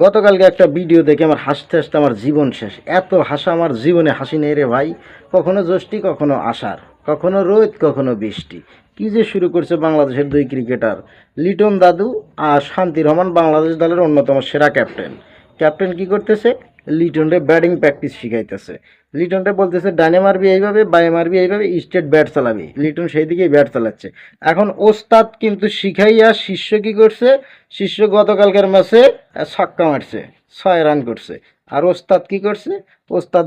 গতকালকে একটা ভিডিও দেখে আমার হাসতে হাসতে আমার জীবন শেষ। এত হাসা আমার জীবনে হাসি নেই রে ভাই। কখনো জ্যৈষ্ঠী, কখনো আষাঢ়, কখনো রোদ, কখনো বৃষ্টি। কি যে শুরু করছে বাংলাদেশের দুই ক্রিকেটার, লিটন দাদু আর শান্তি রহমান, বাংলাদেশ দলের অন্যতম সেরা ক্যাপ্টেন। ক্যাপ্টেন কি করতেছে? লিটনরে ব্যাটিং প্র্যাকটিস শিখাইতেছে। লিটনরে বলতেছে ডানে মারবি এইভাবে, বায়ে মারবি এইভাবে, স্ট্রেট ব্যাট চালাবি। লিটন সেই দিকেই ব্যাট চালাচ্ছে। এখন ওস্তাদ কিন্তু শিখাইয়া শিষ্য কি করছে? শিষ্য গতকালকের ম্যাচে ছক্কা মারছে, 6 রান করছে। আর ওস্তাদ কি করছে? ওস্তাদ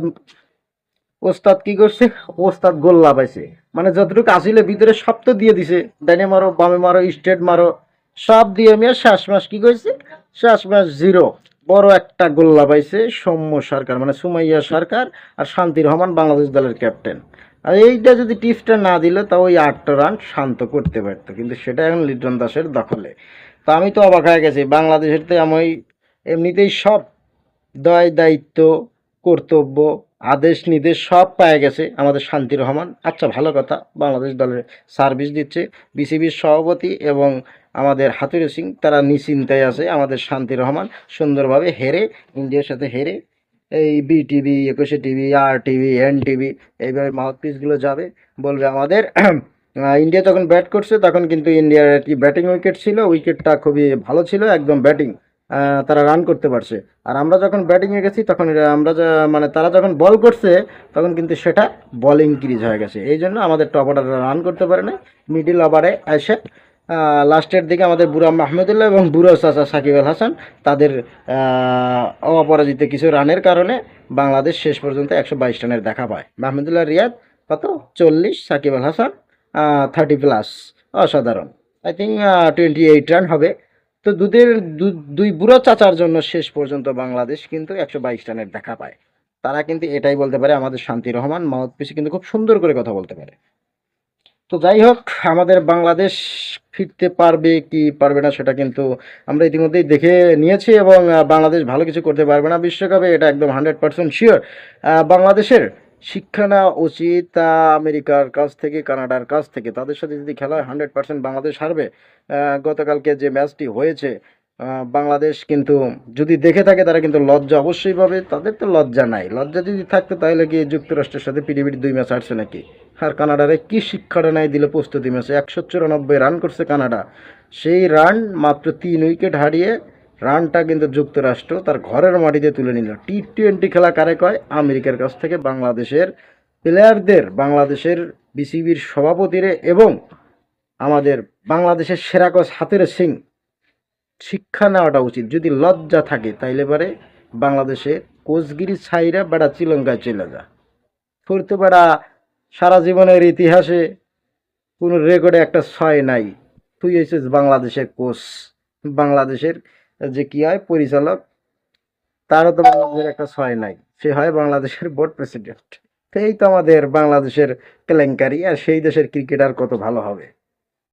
ওস্তাদ কি করছে? ওস্তাদ গোল্লা পাইছে। মানে যতটুকু আসিলে ভিতরে সব তো দিয়ে দিছে, ডানে মারো, বামে মারো, স্ট্রেট মারো, সব দিয়ে মিয়া শেষ ম্যাচ কি করছে? শেষ ম্যাচ জিরো। বড় একটা গোল্লা পাইছে সৌম্য সরকার, মানে সুমাইয়া সরকার আর শান্তি রহমান, বাংলাদেশ দলের ক্যাপ্টেন। আর এইটা যদি টিপসটা না দিল তা ওই 8টা রান শান্ত করতে পারতো, কিন্তু সেটা এখন লিটন দাসের দখলে। তো আমি তো অবাক হয়ে গেছি। বাংলাদেশের তো আমি এমনিতেই সব দায় দায়িত্ব, কর্তব্য, আদেশ নির্দেশ সব পেয়ে গেছে আমাদের শান্তি রহমান। আচ্ছা, ভালো কথা, বাংলাদেশ দলের সার্ভিস দিচ্ছে বিসিবির সভাপতি এবং আমাদের হাতুড়ি সিং, তারা নিশ্চিন্তায় আছে। আমাদের শান্তি রহমান সুন্দরভাবে হেরে, ইন্ডিয়ার সাথে হেরে, এই বিটিভি, 21 টিভি, আর টিভি, এন টিভি, এইভাবে মাউথপিসগুলো যাবে, বলবে আমাদের ইন্ডিয়া যখন ব্যাট করছে তখন কিন্তু ইন্ডিয়ার একটি ব্যাটিং উইকেট ছিল, উইকেটটা খুবই ভালো ছিল, একদম ব্যাটিং তারা রান করতে পারছে। আর আমরা যখন ব্যাটিংয়ে গেছি তখন আমরা মানে তারা যখন বল করছে তখন কিন্তু সেটা বলিং ক্রিজ হয়ে গেছে। এই জন্য আমাদের টপ অর্ডাররা রান করতে পারে না। মিডিল ওভারে এসে লাস্টের দিকে আমাদের বুড়া মাহমুদুল্লাহ এবং বুড়ো চাচা সাকিব আল হাসান, তাদের অপরাজিত কিছু রানের কারণে বাংলাদেশ শেষ পর্যন্ত 122 রানের দেখা পায়। মাহমুদুল্লাহ রিয়াদ কত 40, সাকিব আল হাসান 30+, অসাধারণ। আই থিঙ্ক 28 রান হবে। তো দুই বুড়ো চাচার জন্য শেষ পর্যন্ত বাংলাদেশ কিন্তু 122 রানের দেখা পায়। তারা কিন্তু এটাই বলতে পারে, আমাদের শান্তি রহমান মাউথপিসে কিন্তু খুব সুন্দর করে কথা বলতে পারে। তো যাই হোক, আমাদের বাংলাদেশ ফিরতে পারবে কি পারবে না সেটা কিন্তু আমরা ইতিমধ্যেই দেখে নিয়েছি, এবং বাংলাদেশ ভালো কিছু করতে পারবে না বিশ্বকাপে, এটা একদম 100% শিওর। বাংলাদেশের শিক্ষা নেওয়া উচিত আমেরিকার কাছ থেকে, কানাডার কাছ থেকে। তাদের সাথে যদি খেলা হয় 100% বাংলাদেশ হারবে। গতকালকে যে ম্যাচটি হয়েছে, বাংলাদেশ কিন্তু যদি দেখে থাকে তারা কিন্তু লজ্জা অবশ্যই পাবে। তাদের তো লজ্জা নাই। লজ্জা যদি থাকতো তাহলে কি যুক্তরাষ্ট্রের সাথে পিটিপিটি 2 ম্যাচ হারছে নাকি? আর কানাডারে কি শিক্ষাটা নাই দিল প্রস্তুতি ম্যাচে? 194 রান করছে কানাডা। সেই রান মাত্র 3 উইকেট হারিয়ে, রানটা কিন্তু যুক্তরাষ্ট্র তার ঘরের মাটিতে তুলে নিল। টি-20 খেলা কারে কয়? আমেরিকার কাছ থেকে বাংলাদেশের প্লেয়ারদের, বাংলাদেশের বিসিবির সভাপতিরে এবং আমাদের বাংলাদেশের সেরা কোচ হাতুড়ে সিং শিক্ষা নেওয়াটা উচিত। যদি লজ্জা থাকে তাইলে পরে বাংলাদেশে কোচগিরি ছাইরা বেড়া শ্রীলঙ্কায় চলে যা। ফুরতে বেড়া সারা জীবনের ইতিহাসে কোনো রেকর্ডে একটা 6 নাই। তুই হয়েছিস বাংলাদেশের কোচ, বাংলাদেশের যে কি হয় পরিচালক, তারও তো বাংলাদেশের একটা 6 নাই। সে হয় বাংলাদেশের বোর্ড প্রেসিডেন্ট। তো এই তো আমাদের বাংলাদেশের কেলেঙ্কারি। আর সেই দেশের ক্রিকেটার কত ভালো হবে।